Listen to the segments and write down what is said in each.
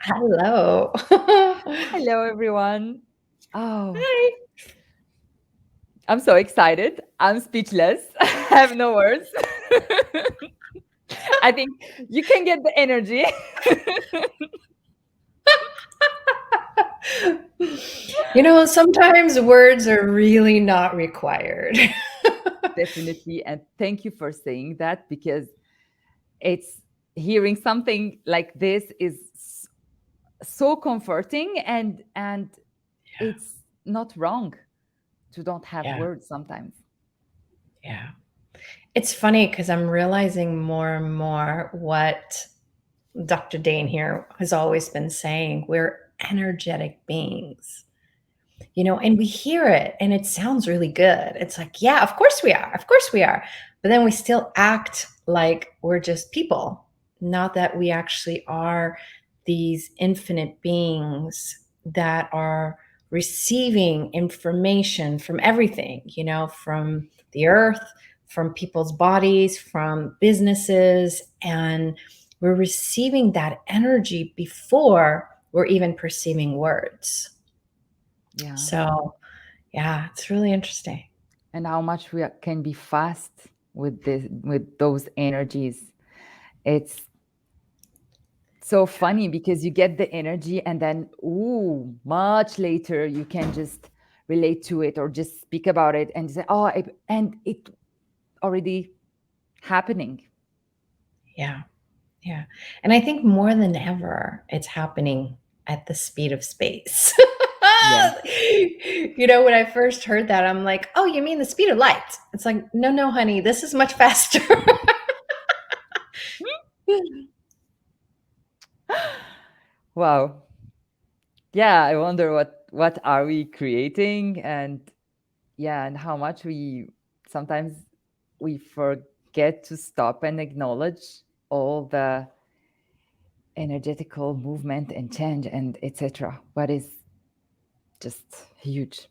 Hello. Hello, everyone. Oh, Hi. I'm so excited. I'm speechless. I have no words. I think you can get the energy. Sometimes words are really not required. Definitely. And thank you for saying that because it's hearing something like this is so comforting and it's not wrong to don't have Yeah, words sometimes. yeah. It's funny because I'm realizing more and more what Dr. Dain here has always been saying. We're energetic beings, and we hear it and it sounds really good. It's like, yeah, of course we are. Of course we are. But then we still act like we're just people, not that we actually are these infinite beings that are receiving information from everything, from the earth, from people's bodies, from businesses. And we're receiving that energy before we're even perceiving words. Yeah. So, yeah, it's really interesting. And how much we can be fast with those energies. It's so funny because you get the energy and then ooh, much later you can just relate to it or just speak about it and say and it already happening. Yeah, yeah. And I think more than ever, it's happening at the speed of space. Yeah. When I first heard that, I'm like, oh, you mean the speed of light? It's like, no, no, honey, this is much faster. Wow. Yeah, I wonder what are we creating and yeah, and how much we sometimes we forget to stop and acknowledge all the energetical movement and change and etc. What is just huge.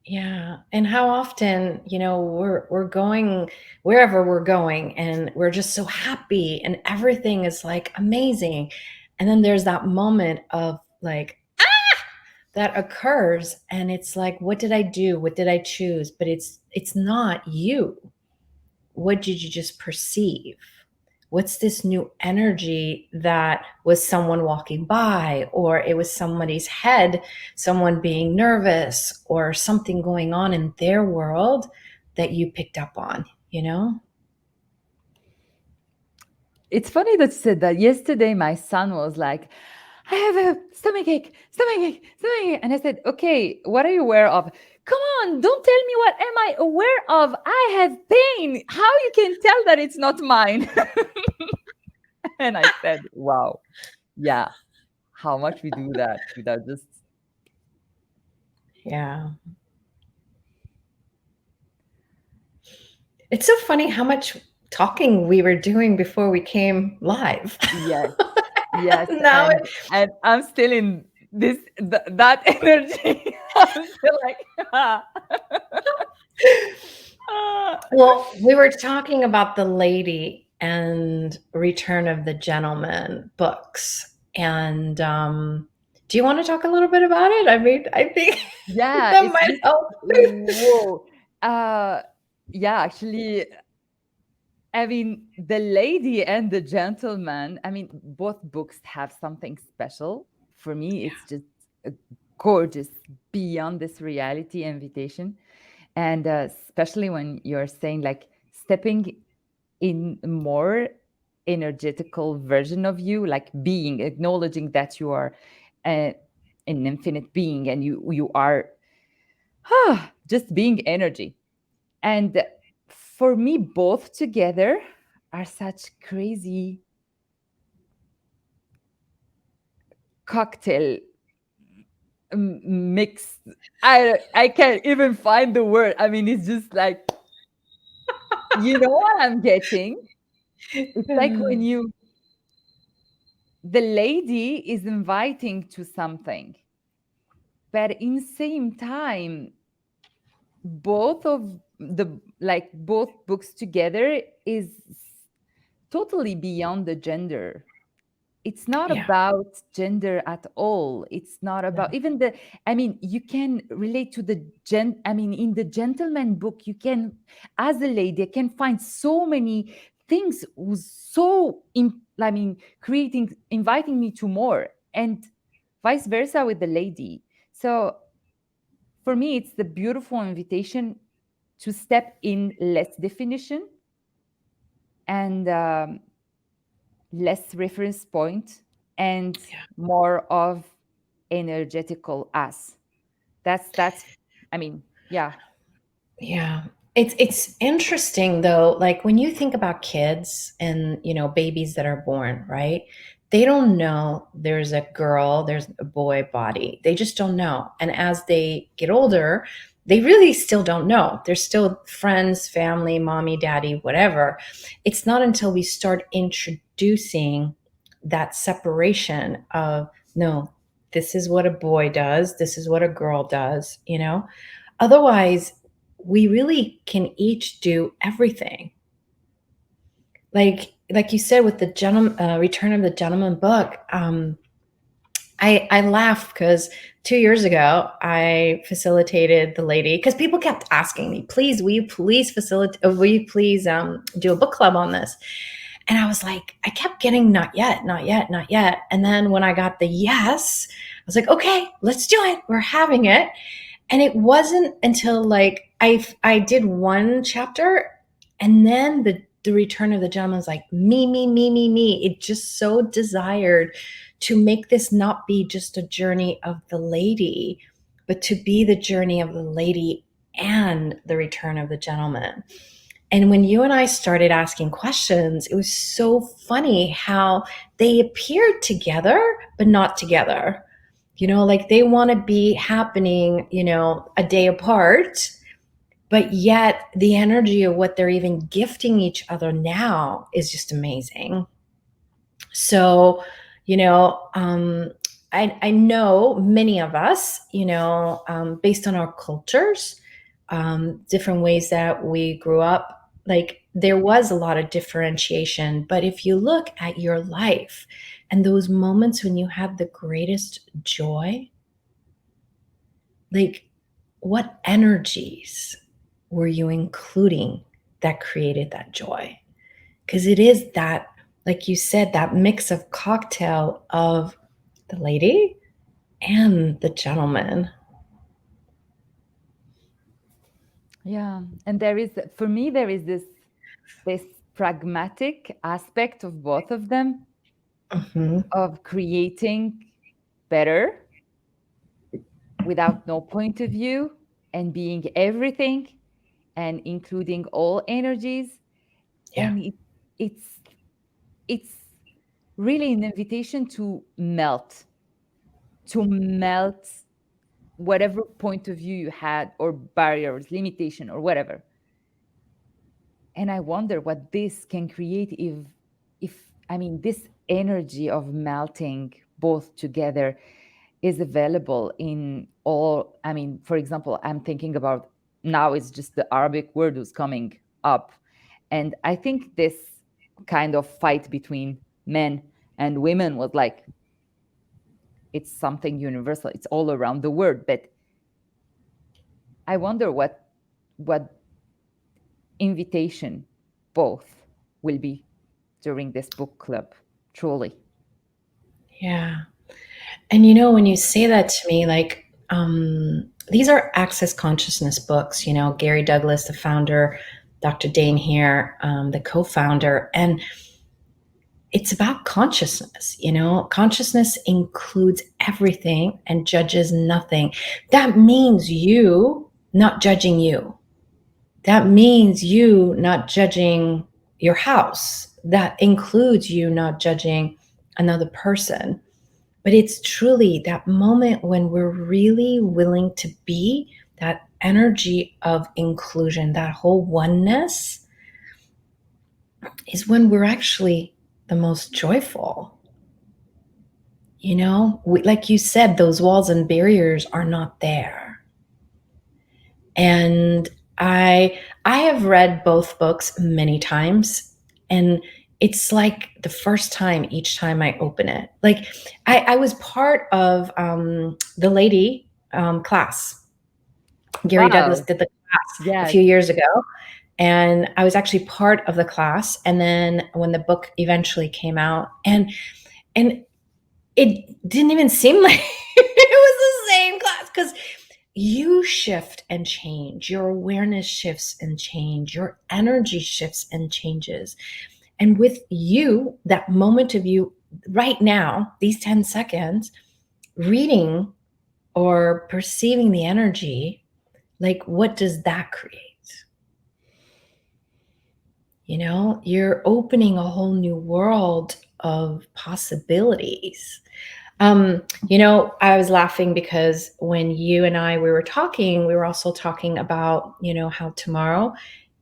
Yeah. And how often, we're going wherever we're going and we're just so happy and everything is like amazing. And then there's that moment of like that occurs and it's like, what did I do? What did I choose? But it's not you. What did you just perceive? What's this new energy that was someone walking by, or it was somebody's head, someone being nervous, or something going on in their world that you picked up on, you know? It's funny that you said that. Yesterday, my son was like, I have a stomachache, stomachache, stomachache. And I said, okay, what are you aware of? Come on, don't tell me what am I aware of. I have pain. How you can tell that it's not mine? And I said, wow, yeah, how much we do that without just Yeah. It's so funny how much talking we were doing before we came live. yes, yes, Now, and I'm still in that energy. I'm still like, ah. Ah. well, we were talking about the Lady and Return of the Gentleman books. And do you want to talk a little bit about it? I mean, I think Yeah, that it's might just help. whoa. Uh, yeah, actually, I mean, The Lady and the Gentleman, I mean, both books have something special. For me, it's just a gorgeous, beyond this reality invitation. And especially when you're saying like stepping in a more energetical version of you, like being, acknowledging that you are uh, an infinite being and you are just being energy. And for me, both together are such crazy cocktail mix. I can't even find the word. I mean, it's just like you know what I'm getting. It's like when you the lady is inviting to something, but in same time, both of the like both books together is totally beyond the gender. it's not Yeah. about gender at all. It's not No. about even the, I mean, you can relate to the I mean, in the Gentleman book, you can, as a lady, can find so many things was so, I mean, creating, inviting me to more, and vice versa with the lady. So for me, it's the beautiful invitation to step in less definition and less reference point and Yeah. more of energetical us. That's I mean, yeah. Yeah. It's interesting though, like when you think about kids and, babies that are born, right? They don't know there's a girl, there's a boy body. They just don't know. And as they get older, they really still don't know. They're still friends, family, mommy, daddy, whatever. It's not until we start introducing that separation of, no, this is what a boy does, this is what a girl does. Otherwise, we really can each do everything. Like you said with the Return of the Gentleman book, I laugh because 2 years ago I facilitated the lady because people kept asking me, please, will you please facilitate? Will you please do a book club on this? And I was like, I kept getting not yet, not yet, not yet. And then when I got the yes, I was like, okay, let's do it. We're having it. And it wasn't until like I did one chapter, and then the Return of the Gentleman was like me, me, me, me, me. It just so desired to make this not be just a journey of the lady, but to be the journey of the lady and the Return of the Gentleman. And when you and I started asking questions, it was so funny how they appeared together, but not together. Like they want to be happening, a day apart, but yet the energy of what they're even gifting each other now is just amazing. So, you know, um, I know many of us, based on our cultures, different ways that we grew up, like there was a lot of differentiation. But if you look at your life and those moments when you had the greatest joy, like what energies were you including that created that joy? Because it is that, like you said, that mix of cocktail of the lady and the gentleman. Yeah. And there is, for me, there is this pragmatic aspect of both of them, Hmm. of creating better without no point of view and being everything and including all energies. Yeah. And it's it's really an invitation to melt whatever point of view you had, or barriers, limitation, or whatever. And I wonder what this can create if I mean, this energy of melting both together is available in all. I mean, for example, I'm thinking about, now it's just the Arabic word who's coming up, and I think this kind of fight between men and women was like, it's something universal, it's all around the world. But I wonder what invitation both will be during this book club, truly. Yeah. And when you say that to me, like, these are access consciousness books, Gary Douglas, the founder, Dr. Dain Heer, the co founder. And it's about consciousness. Consciousness includes everything and judges nothing. That means you not judging you. That means you not judging your house. That includes you not judging another person. But it's truly that moment when we're really willing to be that energy of inclusion, that whole oneness, is when we're actually the most joyful. Like you said, those walls and barriers are not there. And I have read both books many times, and it's like the first time each time I open it. Like I was part of the lady class. Gary Douglas Wow. did the class a Yes. few years ago, and I was actually part of the class. And then when the book eventually came out, and it didn't even seem like it was the same class, because you shift and change, your awareness shifts and change, your energy shifts and changes. And with you, that moment of you right now, these 10 seconds, reading or perceiving the energy, like what does that create? You know, you're opening a whole new world of possibilities. You know, I was laughing because when you and we were talking, we were also talking about, you know, how tomorrow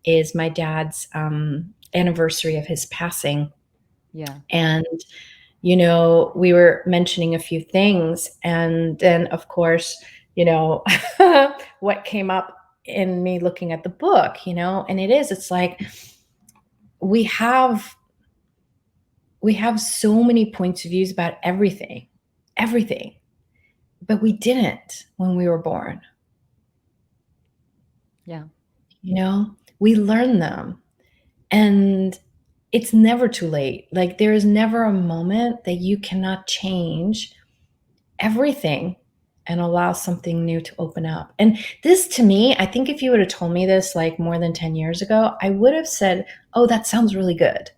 is my dad's anniversary of his passing. Yeah. And, you know, we were mentioning a few things. And then, of course, you know, what came up in me looking at the book, you know, and it's like we have so many points of views about everything, but we didn't when we were born. Yeah. You know, we learn them, and it's never too late. Like there is never a moment that you cannot change everything and allow something new to open up. And this, to me, I think if you would have told me this like more than 10 years ago, I would have said, oh, that sounds really good.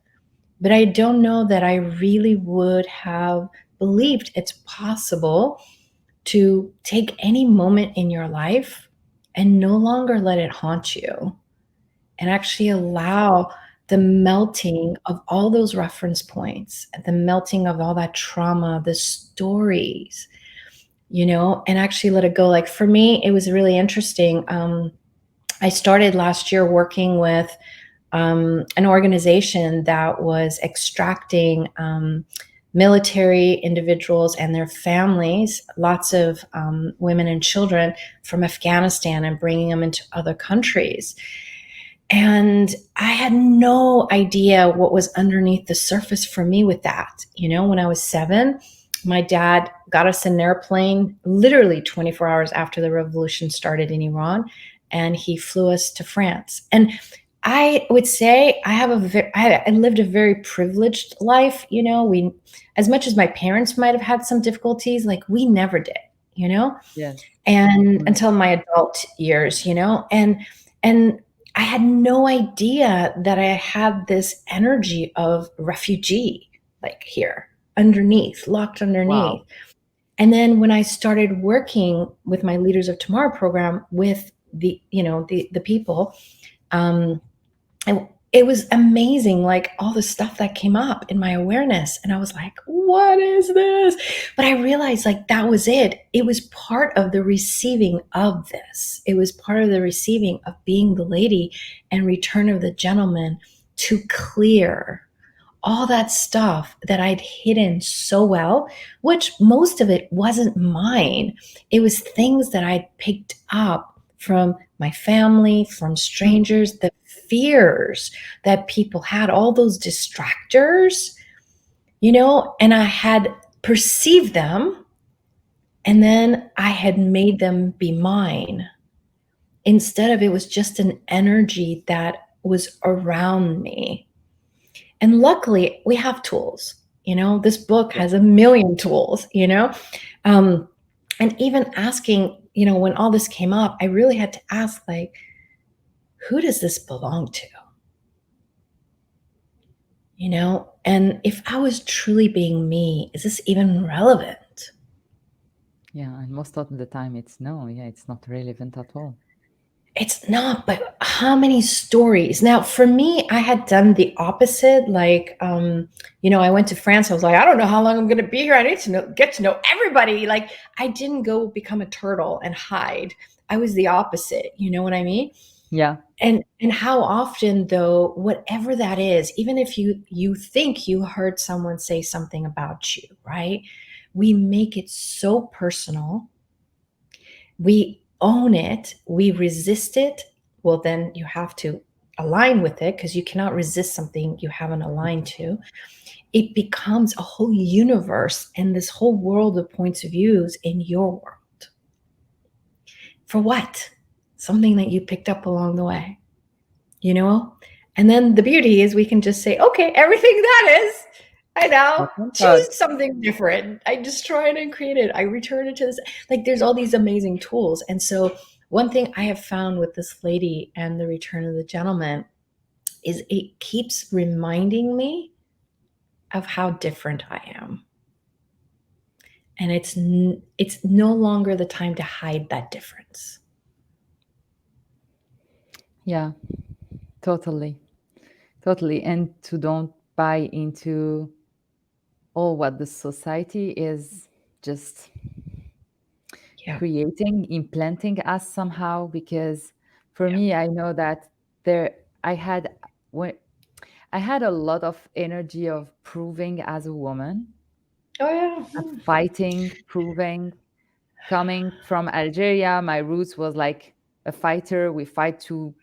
But I don't know that I really would have believed it's possible to take any moment in your life and no longer let it haunt you, and actually allow the melting of all those reference points, the melting of all that trauma, the stories, you know, and actually let it go. Like for me, it was really interesting. I started last year working with an organization that was extracting military individuals and their families, lots of women and children from Afghanistan, and bringing them into other countries. And I had no idea what was underneath the surface for me with that. You know, when I was 7, my dad got us in an airplane literally 24 hours after the revolution started in Iran, and he flew us to France. And I would say I lived a very privileged life. You know, as much as my parents might have had some difficulties, like we never did, you know, Yes. and Mm. until my adult years, you know, and I had no idea that I had this energy of refugee, like here underneath, locked underneath. Wow. And then when I started working with my Leaders of Tomorrow program with the, you know, the people, um, and it was amazing, like all the stuff that came up in my awareness. And I was like, what is this? But I realized like that was it. It was part of the receiving of this. It was part of the receiving of being the lady and Return of the Gentleman, to clear all that stuff that I'd hidden so well, which most of it wasn't mine. It was things that I'd picked up from my family, from strangers, the fears that people had, all those distractors, you know, and I had perceived them, and then I had made them be mine. Instead of, it was just an energy that was around me. And luckily, we have tools. You know, this book Yes. has a million tools, you know. Um, and even asking, you know, when all this came up, I really had to ask, like, who does this belong to? You know, and if I was truly being me, is this even relevant? Yeah. And most of the time it's no. Yeah. It's not relevant at all. It's not, but how many stories? Now, for me, I had done the opposite. Like, you know, I went to France. I was like, I don't know how long I'm going to be here. I need to get to know everybody. Like, I didn't go become a turtle and hide. I was the opposite. You know what I mean? Yeah. And how often, though, whatever that is, even if you think you heard someone say something about you, right? We make it so personal. We own it, we resist it. Well, then you have to align with it, because you cannot resist something you haven't aligned to, it becomes a whole universe and this whole world of points of views in your world. For what? Something that you picked up along the way, you know? And then the beauty is we can just say, okay, everything that is, I now choose something different. I destroy it and create it. I return it to this. Like, there's all these amazing tools. And so one thing I have found with this lady and the Return of the Gentleman is it keeps reminding me of how different I am. And it's no longer the time to hide that difference. Yeah, totally. Totally. And to don't buy into all what the society is just creating, implanting us somehow. Because for me, I know that I had a lot of energy of proving as a woman. Oh yeah. Fighting, proving. Coming from Algeria, my roots was like a fighter. We fight to,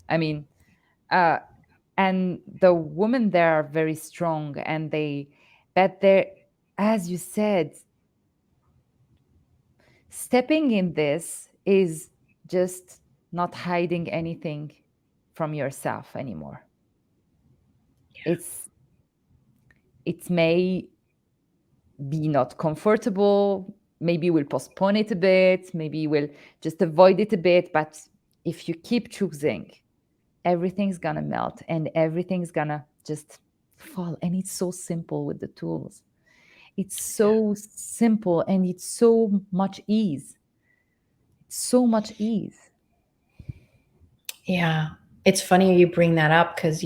I mean, and the women there are very strong, but they're, as you said, stepping in this is just not hiding anything from yourself anymore. It may be not comfortable, maybe we'll postpone it a bit, maybe we'll just avoid it a bit, but if you keep choosing, everything's gonna melt and everything's gonna just fall. And it's so simple with the tools. It's so simple and it's so much ease. So much ease. Yeah. It's funny you bring that up because,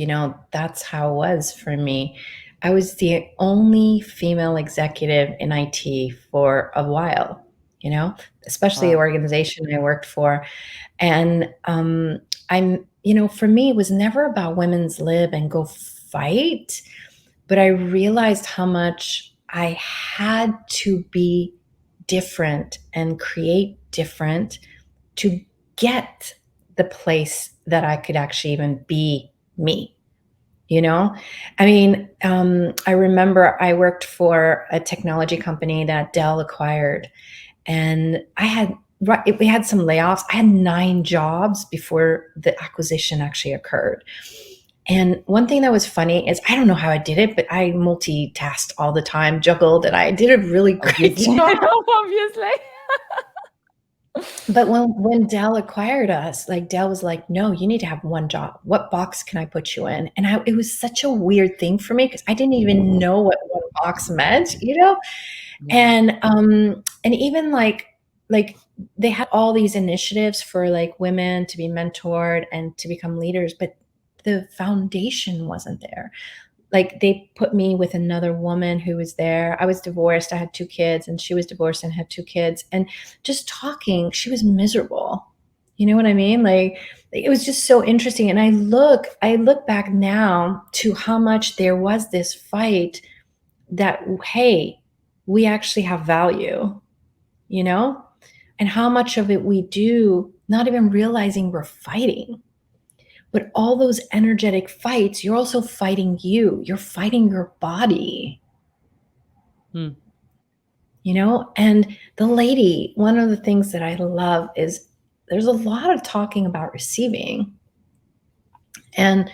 that's how it was for me. I was the only female executive in IT for a while, especially the organization I worked for. And for me, it was never about women's lib and go fight, but I realized how much I had to be different and create different to get the place that I could actually even be me. I remember I worked for a technology company that Dell acquired, and we had some layoffs. I had 9 jobs before the acquisition actually occurred. And one thing that was funny is, I don't know how I did it, but I multitasked all the time, juggled, and I did a really great job. Obviously. But when Dell acquired us, like, Dell was like, no, you need to have one job. What box can I put you in? And it was such a weird thing for me because I didn't even know what one box meant, And even like they had all these initiatives for like women to be mentored and to become leaders, but the foundation wasn't there. Like, they put me with another woman who was there. I was divorced. I had 2 kids, and she was divorced and had 2 kids. And just talking, she was miserable. You know what I mean? Like, it was just so interesting. And I look back now to how much there was this fight that, hey, we actually have value, and how much of it we do, not even realizing we're fighting. But all those energetic fights, you're also fighting you. You're fighting your body. And the lady, one of the things that I love is there's a lot of talking about receiving. And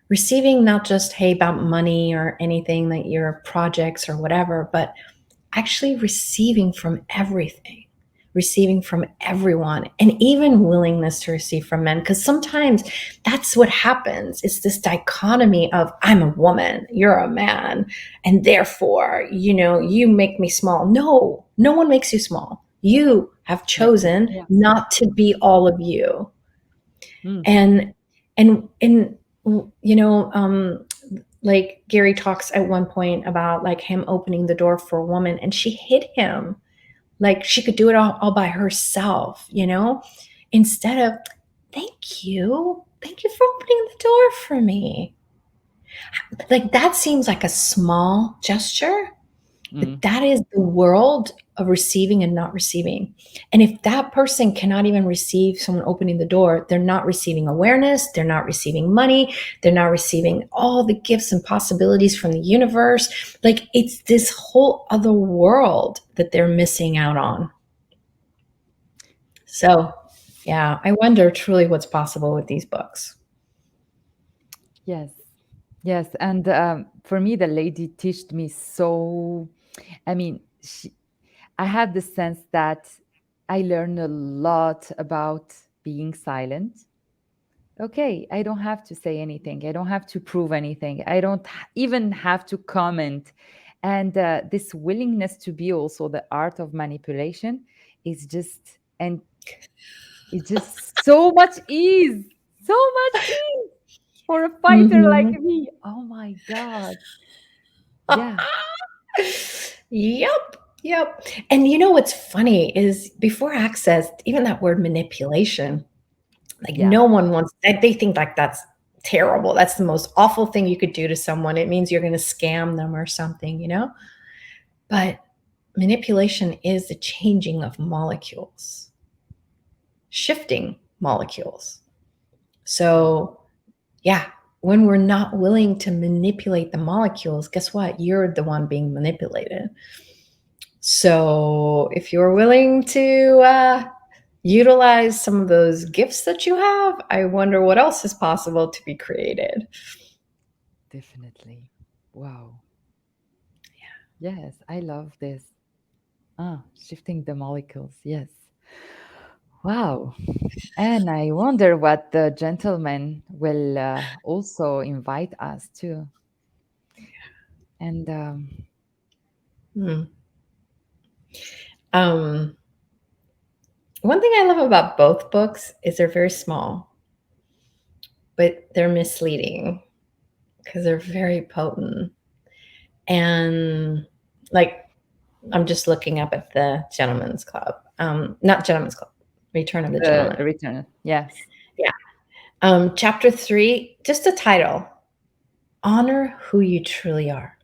receiving not just, hey, about money or anything, like your projects or whatever, but actually receiving from everything. Receiving from everyone, and even willingness to receive from men, because sometimes that's what happens. It's this dichotomy of, I'm a woman, you're a man, and therefore, you make me small. No one makes you small. You have chosen not to be all of you. And like, Gary talks at one point about like him opening the door for a woman, and she hit him like she could do it all by herself, instead of, thank you for opening the door for me. Like, that seems like a small gesture, Mm. That is the world of receiving and not receiving. And if that person cannot even receive someone opening the door, they're not receiving awareness, they're not receiving money, they're not receiving all the gifts and possibilities from the universe. Like, it's this whole other world that they're missing out on. So, yeah, I wonder truly what's possible with these books. Yes. Yes. And for me, the lady teached me so, I mean, I had the sense that I learned a lot about being silent. Okay, I don't have to say anything. I don't have to prove anything. I don't even have to comment. And this willingness to be also the art of manipulation is just, and it's just so much ease, so much ease for a fighter like Mhm. me. Oh my God. Yeah. Yep. Yep. And you know what's funny is before access, even that word manipulation, like Yeah. no one wants that. They think like that's terrible. That's the most awful thing you could do to someone. It means you're going to scam them or something, you know? But manipulation is the changing of molecules, shifting molecules. So, yeah, when we're not willing to manipulate the molecules, guess what? You're the one being manipulated. So if you're willing to utilize some of those gifts that you have, I wonder what else is possible to be created. Definitely. Wow. Yes, I love this. Ah, shifting the molecules. Yes. Wow. And I wonder what the gentleman will also invite us to. And Hmm. Um, One thing I love about both books is they're very small, but they're misleading because they're very potent. And like, I'm just looking up at the Gentleman's Club. Not Gentleman's Club, Return of the the Gentleman. return. Yes. Yeah. Chapter 3, just a title: Honor Who You Truly Are.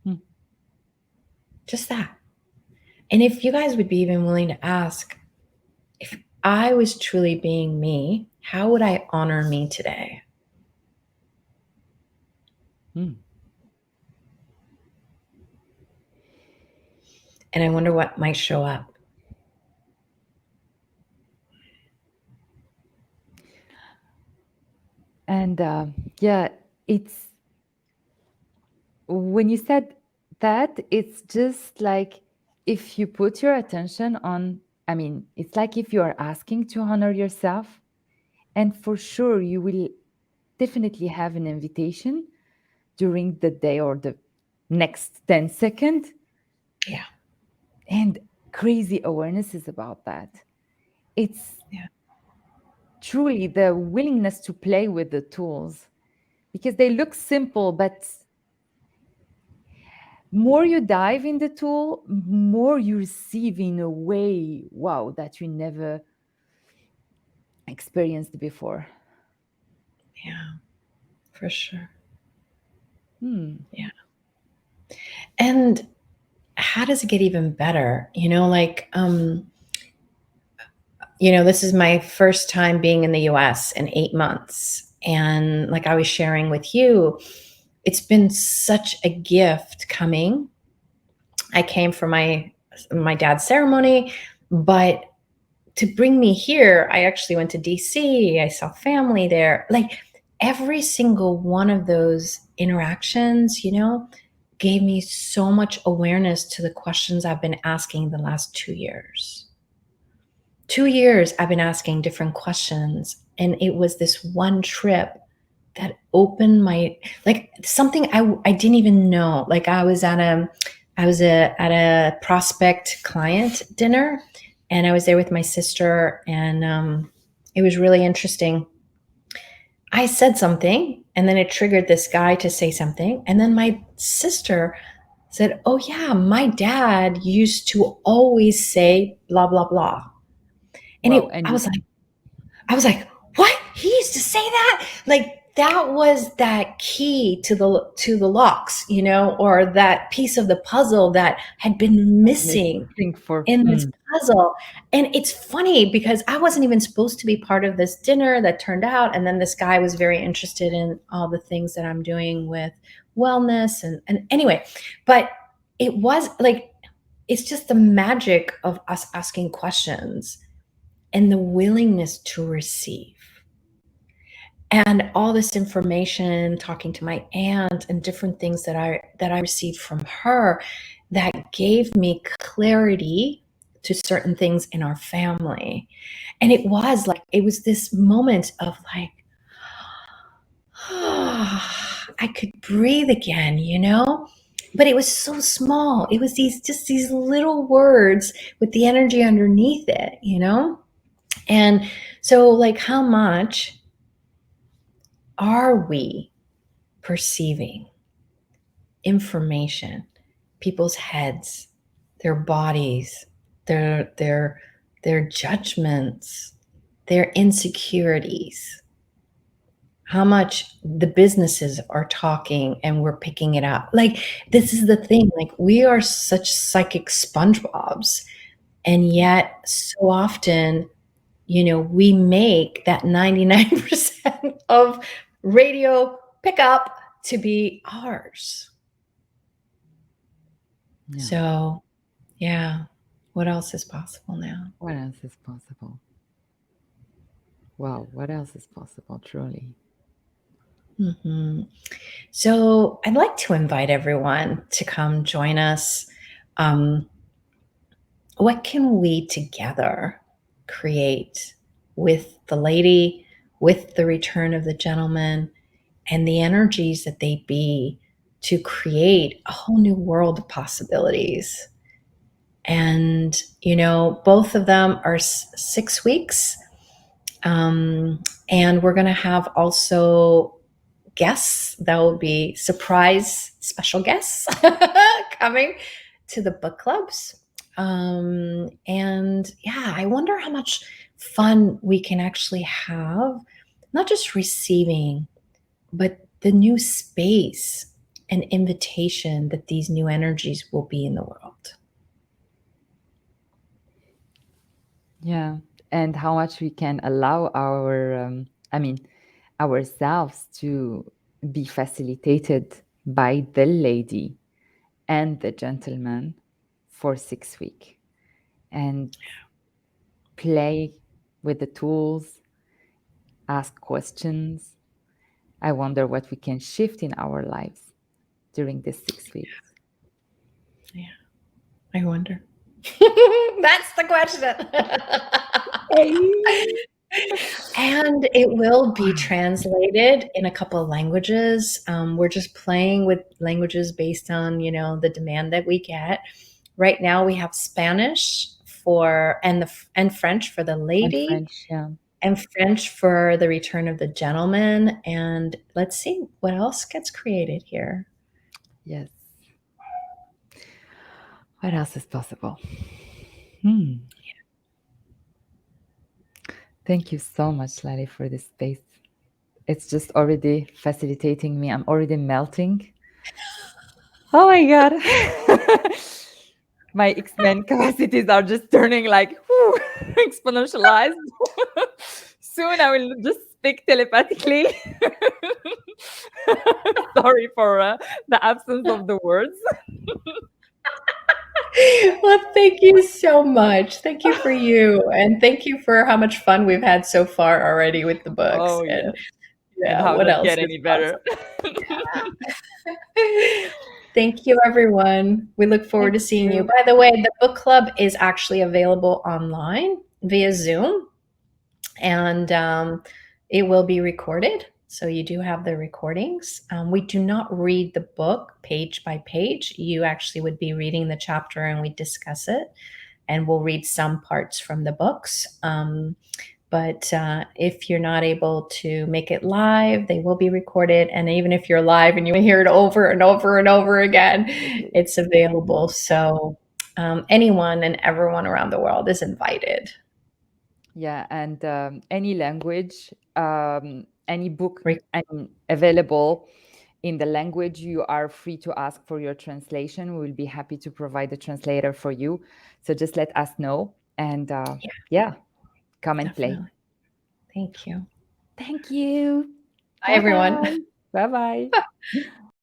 Hmm. Just that. And if you guys would be even willing to ask, if I was truly being me, how would I honor me today? Hmm. And I wonder what might show up. And yeah, it's when you said that, it's just like if you put your attention on, I mean, it's like if you are asking to honor yourself, and for sure you will definitely have an invitation during the day or the next 10 seconds. Yeah. And crazy awareness is about that. It's Yeah. truly the willingness to play with the tools because they look simple, but more you dive in the tool, more you receive in a way, wow, that you never experienced before. Yeah. For sure. Hmm. Yeah. And how does it get even better? This is my first time being in the US in 8 months. And like I was sharing with you, it's been such a gift coming. I came for my dad's ceremony, but to bring me here, I actually went to DC. I saw family there. Like every single one of those interactions, gave me so much awareness to the questions I've been asking the last 2 years. 2 years I've been asking different questions. And it was this one trip that opened my, like, something I didn't even know. Like I was at a prospect client dinner, and I was there with my sister, and it was really interesting. I said something, and then it triggered this guy to say something, and then my sister said, "Oh yeah, my dad used to always say blah blah blah," and Wow. I was like, "What? He used to say that?" Like that was that key to the locks, you know, or that piece of the puzzle that had been missing Missing for in this puzzle. And it's funny because I wasn't even supposed to be part of this dinner that turned out. And then this guy was very interested in all the things that I'm doing with wellness. And anyway, but it was like, it's just the magic of us asking questions and the willingness to receive. And all this information, talking to my aunt and different things that I received from her that gave me clarity to certain things in our family. And it was this moment of like, I could breathe again, you know? But it was so small. It was these little words with the energy underneath it, you know? And so, like, how much are we perceiving information, people's heads, their bodies, their judgments, their insecurities? How much the businesses are talking and we're picking it up? Like, this is the thing, like, we are such psychic SpongeBobs, and yet so often, you know, we make that 99% of radio pickup to be ours. Yeah. So, yeah, what else is possible now? What else is possible? Wow, what else is possible, truly? So, I'd like to invite everyone to come join us. What can we together create with the lady, with the return of the gentleman, and the energies that they be to create a whole new world of possibilities? And, you know, both of them are 6 weeks. And we're going to have also guests that will be surprise special guests coming to the book clubs. And yeah, I wonder how much fun we can actually have, not just receiving, but the new space and invitation that these new energies will be in the world. Yeah, and how much we can allow ourselves to be facilitated by the lady and the gentleman for 6 weeks and play with the tools, ask questions. I wonder what we can shift in our lives during this 6 weeks. Yeah, I wonder. That's the question. And it will be translated in a couple of languages. We're just playing with languages based on, you know, the demand that we get. Right now, we have Spanish and French for the lady, And French, yeah. and French for the return of the gentleman. And let's see what else gets created here. Yes. What else is possible? Thank you so much, Laleh, for this space. It's just already facilitating me. I'm already melting. Oh my God. My X-Men capacities are just turning like exponentialized. Soon I will just speak telepathically. Sorry for the absence of the words. Well, thank you so much. Thank you for you. And thank you for how much fun we've had so far already with the books. Oh, And yes. yeah, And how what does else get is any better? Thank you, everyone. We look forward to Thank seeing you. you. By the way, the book club is actually available online via Zoom, and it will be recorded. So you do have the recordings. We do not read the book page by page. You actually would be reading the chapter and we discuss it, and we'll read some parts from the books. But if you're not able to make it live, they will be recorded. And even if you're live and you hear it over and over and over again, it's available. So anyone and everyone around the world is invited. Yeah, and any language, any book Re- available in the language, you are free to ask for your translation. We will be happy to provide a translator for you. So just let us know, and Yeah, come and play. definitely. Thank you. Thank you. Bye, everyone. Bye. Bye-bye.